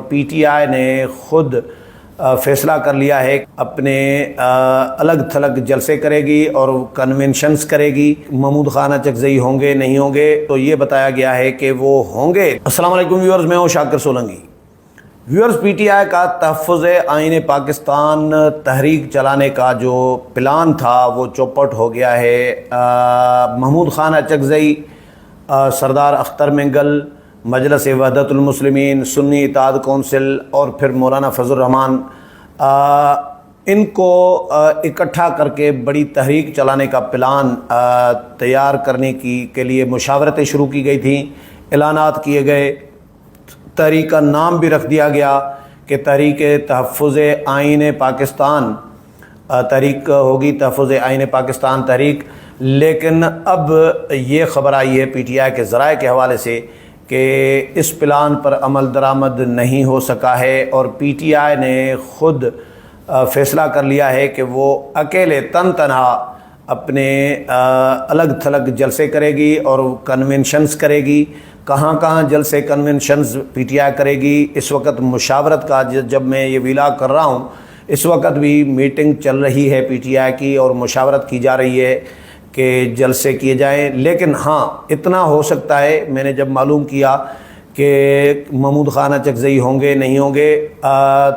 پی T آئی نے خود فیصلہ کر لیا ہے اپنے الگ تھلگ جلسے کرے گی اور کنونشنز کرے گی۔ محمود خان اچکزئی ہوں گے نہیں ہوں گے؟ تو یہ بتایا گیا ہے کہ وہ ہوں گے۔ السلام علیکم ویورز، میں ہوں Shakir Solangi. Viewers, P T I کا تحفظ آئین پاکستان تحریک چلانے کا جو پلان تھا وہ چوپٹ ہو گیا ہے۔ محمود خان اچکزئی، سردار اختر مینگل، مجلس وحدت المسلمین، سنی اتحاد کونسل اور پھر مولانا فضل الرحمان، ان کو اکٹھا کر کے بڑی تحریک چلانے کا پلان تیار کرنے کے لیے مشاورتیں شروع کی گئی تھیں، اعلانات کیے گئے، تحریک کا نام بھی رکھ دیا گیا کہ تحریک تحفظ آئین پاکستان تحریک ہوگی، تحفظ آئین پاکستان تحریک۔ لیکن اب یہ خبر آئی ہے پی ٹی آئی کے ذرائع کے حوالے سے کہ اس پلان پر عمل درآمد نہیں ہو سکا ہے، اور پی ٹی آئی نے خود فیصلہ کر لیا ہے کہ وہ اکیلے تنہا اپنے الگ تھلگ جلسے کرے گی اور کنونشنز کرے گی۔ کہاں کہاں جلسے کنونشنز پی ٹی آئی کرے گی؟ اس وقت مشاورت کا، جب میں یہ ویلاگ کر رہا ہوں اس وقت بھی میٹنگ چل رہی ہے پی ٹی آئی کی، اور مشاورت کی جا رہی ہے کہ جلسے کیے جائیں۔ لیکن ہاں، اتنا ہو سکتا ہے، میں نے جب معلوم کیا کہ محمود خان اچکزئی ہوں گے نہیں ہوں گے،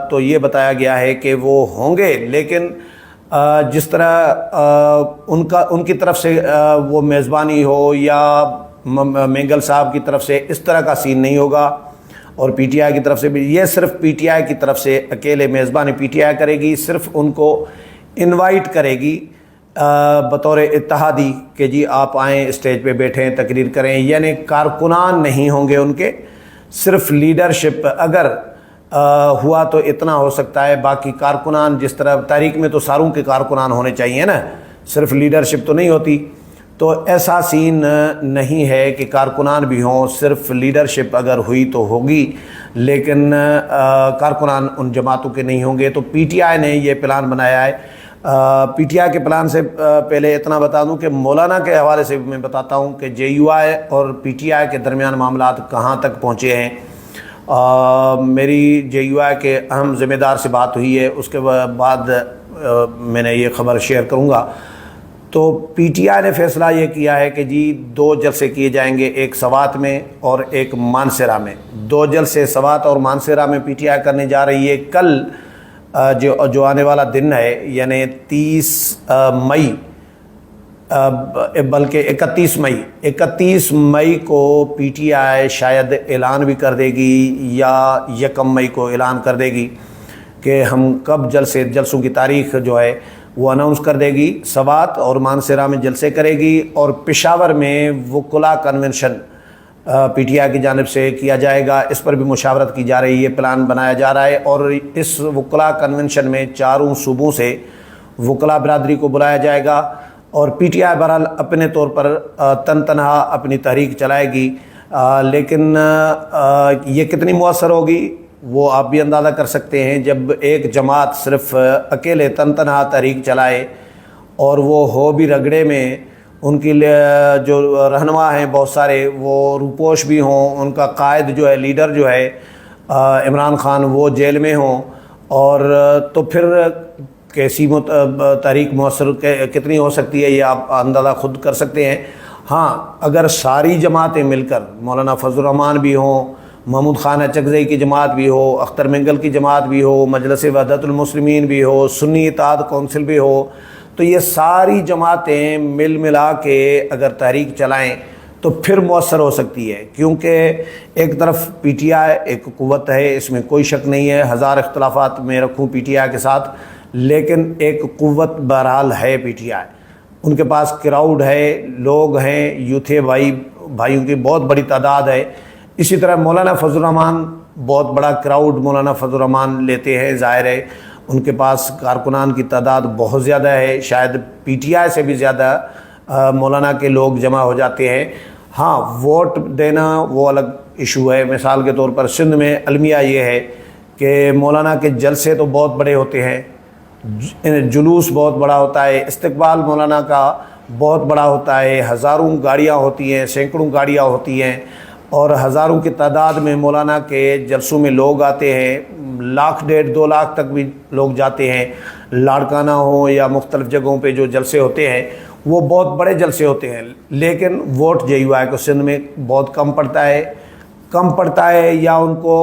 تو یہ بتایا گیا ہے کہ وہ ہوں گے، لیکن جس طرح ان کی طرف سے وہ میزبانی ہو یا مینگل صاحب کی طرف سے، اس طرح کا سین نہیں ہوگا، اور پی ٹی آئی کی طرف سے بھی یہ صرف پی ٹی آئی کی طرف سے اکیلے میزبانی پی ٹی آئی کرے گی، صرف ان کو انوائٹ کرے گی بطور اتحادی کہ جی آپ آئیں، اسٹیج پہ بیٹھیں، تقریر کریں، یعنی کارکنان نہیں ہوں گے ان کے، صرف لیڈرشپ اگر ہوا تو اتنا ہو سکتا ہے۔ باقی کارکنان، جس طرح تحریک میں تو ساروں کے کارکنان ہونے چاہیے نا، صرف لیڈرشپ تو نہیں ہوتی، تو ایسا سین نہیں ہے کہ کارکنان بھی ہوں، صرف لیڈرشپ اگر ہوئی تو ہوگی، لیکن کارکنان ان جماعتوں کے نہیں ہوں گے۔ تو پی ٹی آئی نے یہ پلان بنایا ہے۔ پی ٹی آئی کے پلان سے پہلے اتنا بتا دوں کہ مولانا کے حوالے سے میں بتاتا ہوں کہ جے یو آئی اور پی ٹی آئی کے درمیان معاملات کہاں تک پہنچے ہیں۔ میری جے یو آئی کے اہم ذمہ دار سے بات ہوئی ہے، اس کے بعد میں نے یہ خبر شیئر کروں گا۔ تو پی ٹی آئی نے فیصلہ یہ کیا ہے کہ جی 2 جلسے کیے جائیں گے، ایک سوات میں اور ایک مانسہرہ میں۔ 2 جلسے سوات اور مانسہرہ میں پی ٹی آئی کرنے جا رہی ہے۔ کل جو آنے والا دن ہے، یعنی 30 مئی، بلکہ 31 مئی کو پی ٹی آئی شاید اعلان بھی کر دے گی یا 1 مئی کو اعلان کر دے گی کہ ہم کب جلسوں کی تاریخ جو ہے وہ اناؤنس کر دے گی۔ سوات اور مانسہرہ میں جلسے کرے گی، اور پشاور میں وکلا کنونشن پی ٹی آئی کی جانب سے کیا جائے گا۔ اس پر بھی مشاورت کی جا رہی ہے، پلان بنایا جا رہا ہے، اور اس وکلا کنونشن میں 4 صوبوں سے وکلا برادری کو بلایا جائے گا، اور پی ٹی آئی بہرحال اپنے طور پر تنہا اپنی تحریک چلائے گی۔ لیکن یہ کتنی مؤثر ہوگی وہ آپ بھی اندازہ کر سکتے ہیں، جب ایک جماعت صرف اکیلے تنہا تحریک چلائے، اور وہ ہو بھی رگڑے میں، ان کی جو رہنما ہیں بہت سارے وہ روپوش بھی ہوں، ان کا قائد جو ہے، لیڈر جو ہے عمران خان، وہ جیل میں ہوں، اور تو پھر کیسی تحریک مؤثر کتنی ہو سکتی ہے یہ آپ اندازہ خود کر سکتے ہیں۔ ہاں، اگر ساری جماعتیں مل کر، مولانا فضل الرحمان بھی ہوں، محمود خان اچکزئی کی جماعت بھی ہو، اختر مینگل کی جماعت بھی ہو، مجلس وحدت المسلمین بھی ہو، سنی اتحاد کونسل بھی ہو، تو یہ ساری جماعتیں ملا کے اگر تحریک چلائیں تو پھر مؤثر ہو سکتی ہے، کیونکہ ایک طرف پی ٹی آئی ایک قوت ہے، اس میں کوئی شک نہیں ہے، 1000 اختلافات میں رکھوں پی ٹی آئی کے ساتھ، لیکن ایک قوت بہرحال ہے پی ٹی آئی، ان کے پاس کراؤڈ ہے، لوگ ہیں، یوتھ بھائیوں کی بہت بڑی تعداد ہے۔ اسی طرح مولانا فضل الرحمان، بہت بڑا کراؤڈ مولانا فضل الرحمان لیتے ہیں، ظاہر ہے ان کے پاس کارکنان کی تعداد بہت زیادہ ہے، شاید پی ٹی آئی سے بھی زیادہ مولانا کے لوگ جمع ہو جاتے ہیں۔ ہاں، ووٹ دینا وہ الگ ایشو ہے۔ مثال کے طور پر سندھ میں المیہ یہ ہے کہ مولانا کے جلسے تو بہت بڑے ہوتے ہیں، جلوس بہت بڑا ہوتا ہے، استقبال مولانا کا بہت بڑا ہوتا ہے، ہزاروں گاڑیاں ہوتی ہیں، سینکڑوں گاڑیاں ہوتی ہیں، اور ہزاروں کی تعداد میں مولانا کے جلسوں میں لوگ آتے ہیں، 1.5 لاکھ 2 لاکھ تک بھی لوگ جاتے ہیں۔ لاڑکانہ ہوں یا مختلف جگہوں پہ جو جلسے ہوتے ہیں وہ بہت بڑے جلسے ہوتے ہیں، لیکن ووٹ JUI کو سندھ میں بہت کم پڑتا ہے یا ان کو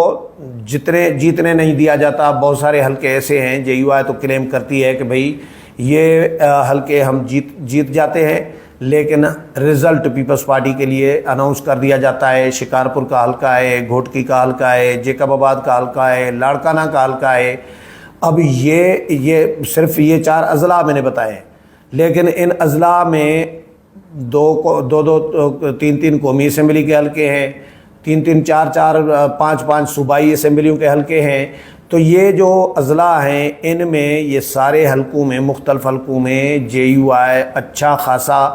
جیتنے نہیں دیا جاتا۔ بہت سارے حلقے ایسے ہیں JUI تو کلیم کرتی ہے کہ بھئی یہ حلقے ہم جیت جاتے ہیں، لیکن رزلٹ پیپلز پارٹی کے لیے اناؤنس کر دیا جاتا ہے۔ شکارپور کا حلقہ ہے، گھوٹکی کا حلقہ ہے، جیکب آباد کا حلقہ ہے، لاڑکانہ کا حلقہ ہے۔ اب یہ صرف یہ 4 اضلاع میں نے بتائے ہیں، لیکن ان اضلاع میں 2-3 قومی اسمبلی کے حلقے ہیں، 3-3 4-4 5-5 صوبائی اسمبلیوں کے حلقے ہیں۔ تو یہ جو اضلاع ہیں ان میں یہ سارے حلقوں میں، مختلف حلقوں میں JUI اچھا خاصا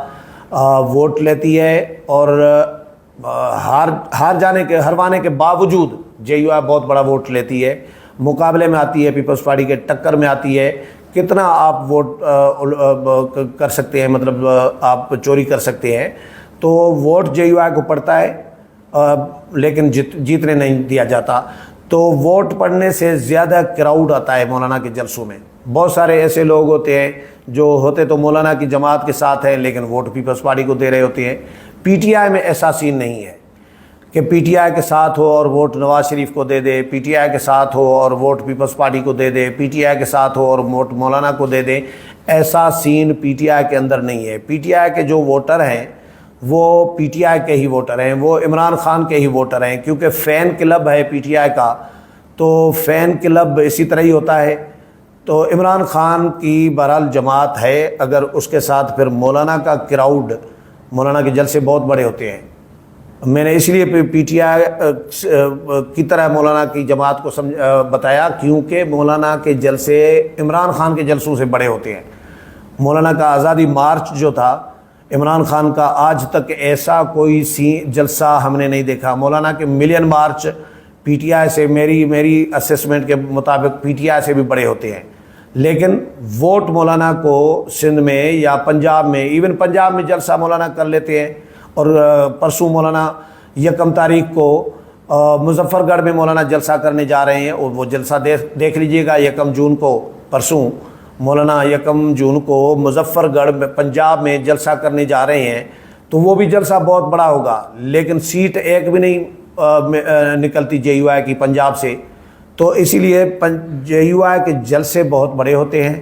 ووٹ لیتی ہے، اور ہروانے کے باوجود JUI بہت بڑا ووٹ لیتی ہے، مقابلے میں آتی ہے پیپلز پارٹی کے، ٹکر میں آتی ہے۔ کتنا آپ ووٹ کر سکتے ہیں، مطلب آپ چوری کر سکتے ہیں۔ تو ووٹ JUI کو پڑتا ہے لیکن جیتنے نہیں دیا جاتا۔ تو ووٹ پڑنے سے زیادہ کراؤڈ آتا ہے مولانا کے جلسوں میں۔ بہت سارے ایسے لوگ ہوتے ہیں جو ہوتے تو مولانا کی جماعت کے ساتھ ہیں لیکن ووٹ پیپلز پارٹی کو دے رہے ہوتے ہیں۔ PTI میں ایسا سین نہیں ہے کہ PTI کے ساتھ ہو اور ووٹ نواز شریف کو دے دے، PTI کے ساتھ ہو اور ووٹ پیپلز پارٹی کو دے دے، PTI کے ساتھ ہو اور ووٹ مولانا کو دے دے۔ ایسا سین PTI کے اندر نہیں ہے۔ PTI کے جو ووٹر ہیں وہ PTI کے ہی ووٹر ہیں، وہ عمران خان کے ہی ووٹر ہیں، کیونکہ فین کلب ہے PTI کا، تو فین کلب اسی طرح ہی ہوتا ہے۔ تو عمران خان کی بہرحال جماعت ہے، اگر اس کے ساتھ پھر مولانا کا کراؤڈ، مولانا کے جلسے بہت بڑے ہوتے ہیں۔ میں نے اس لیے PTI کی طرح مولانا کی جماعت کو بتایا کیونکہ مولانا کے جلسے عمران خان کے جلسوں سے بڑے ہوتے ہیں۔ مولانا کا آزادی مارچ جو تھا عمران خان کا، آج تک ایسا کوئی جلسہ ہم نے نہیں دیکھا۔ مولانا کے ملین مارچ PTI سے، میری اسیسمنٹ کے مطابق PTI سے بھی بڑے ہوتے ہیں، لیکن ووٹ مولانا کو سندھ میں یا پنجاب میں، ایون پنجاب میں جلسہ مولانا کر لیتے ہیں۔ اور پرسوں مولانا 1 تاریخ کو مظفر گڑھ میں مولانا جلسہ کرنے جا رہے ہیں، اور وہ جلسہ دیکھ لیجئے گا 1 جون کو، پرسوں مولانا 1 جون کو مظفر گڑھ میں پنجاب میں جلسہ کرنے جا رہے ہیں۔ تو وہ بھی جلسہ بہت بڑا ہوگا، لیکن سیٹ ایک بھی نہیں نکلتی JUI کی پنجاب سے۔ تو اسی لیے JUI کے جلسے بہت بڑے ہوتے ہیں۔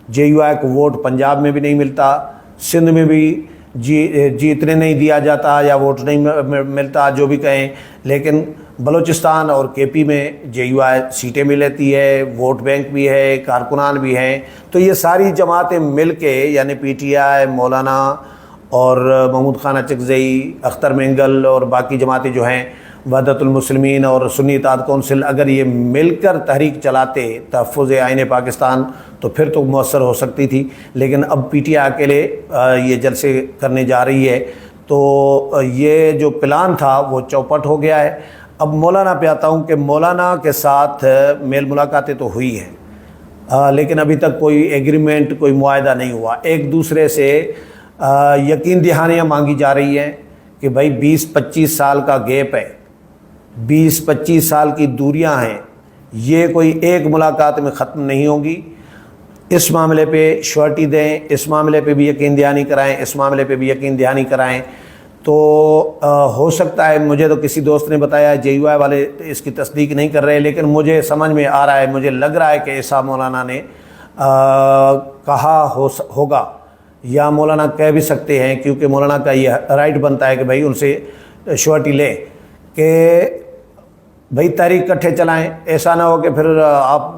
JUI کو ووٹ پنجاب میں بھی نہیں ملتا، سندھ میں بھی جیتنے نہیں دیا جاتا یا ووٹ نہیں ملتا، جو بھی کہیں، لیکن بلوچستان اور KP میں JUI سیٹیں بھی لیتی ہے، ووٹ بینک بھی ہے، کارکنان بھی ہیں۔ تو یہ ساری جماعتیں مل کے، یعنی PTI، مولانا اور محمود خان اچکزئی، اختر مینگل اور باقی جماعتیں جو ہیں، وحدت المسلمین اور سنی اتحاد کونسل، اگر یہ مل کر تحریک چلاتے تحفظ آئین پاکستان تو پھر تو مؤثر ہو سکتی تھی، لیکن اب PTI اکیلے یہ جلسے کرنے جا رہی ہے۔ تو یہ جو پلان تھا وہ چوپٹ ہو گیا ہے۔ اب مولانا پہ آتا ہوں کہ مولانا کے ساتھ میل ملاقاتیں تو ہوئی ہیں، لیکن ابھی تک کوئی ایگریمنٹ، کوئی معاہدہ نہیں ہوا۔ ایک دوسرے سے یقین دہانیاں مانگی جا رہی ہیں کہ بھائی 20-25 سال کا گیپ ہے، 20-25 سال کی دوریاں ہیں، یہ کوئی ایک ملاقات میں ختم نہیں ہوگی۔ اس معاملے پہ شورٹی دیں، اس معاملے پہ بھی یقین دہانی کرائیں، اس معاملے پہ بھی یقین دہانی کرائیں۔ تو ہو سکتا ہے، مجھے تو کسی دوست نے بتایا، JUI والے اس کی تصدیق نہیں کر رہے، لیکن مجھے سمجھ میں آ رہا ہے، مجھے لگ رہا ہے کہ ایسا مولانا نے کہا ہوگا، یا مولانا کہہ بھی سکتے ہیں، کیونکہ مولانا کا یہ رائٹ بنتا ہے کہ بھائی ان سے شورٹی لیں کہ بھائی تحریک کٹھے چلائیں۔ ایسا نہ ہو کہ پھر آپ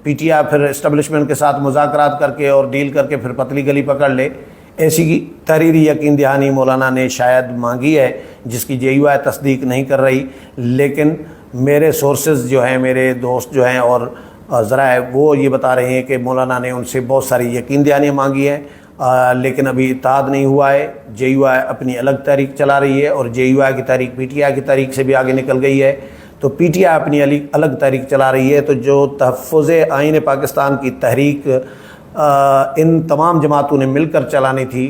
PTI پھر اسٹیبلشمنٹ کے ساتھ مذاکرات کر کے اور ڈیل کر کے پھر پتلی گلی پکڑ لے۔ ایسی کی تحریری یقین دہانی مولانا نے شاید مانگی ہے، جس کی JUI تصدیق نہیں کر رہی، لیکن میرے سورسز جو ہیں، میرے دوست جو ہیں اور ذرائع، وہ یہ بتا رہے ہیں کہ مولانا نے ان سے بہت ساری یقین دہانیاں مانگی ہیں، لیکن ابھی اتحاد نہیں ہوا ہے۔ JUI اپنی الگ تحریک چلا رہی ہے، اور JUI کی تحریک PTI کی تحریک سے بھی آگے نکل گئی ہے، تو PTI اپنی الگ تحریک چلا رہی ہے۔ تو جو تحفظ آئین پاکستان کی تحریک ان تمام جماعتوں نے مل کر چلانی تھی،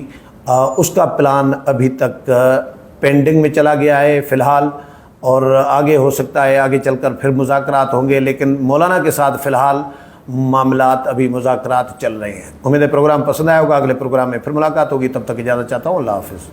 اس کا پلان ابھی تک پینڈنگ میں چلا گیا ہے فی الحال، اور آگے ہو سکتا ہے آگے چل کر پھر مذاکرات ہوں گے، لیکن مولانا کے ساتھ فی الحال معاملات ابھی مذاکرات چل رہے ہیں۔ امید ہے پروگرام پسند آیا ہوگا، اگلے پروگرام میں پھر ملاقات ہوگی، تب تک اجازت چاہتا ہوں، اللہ حافظ۔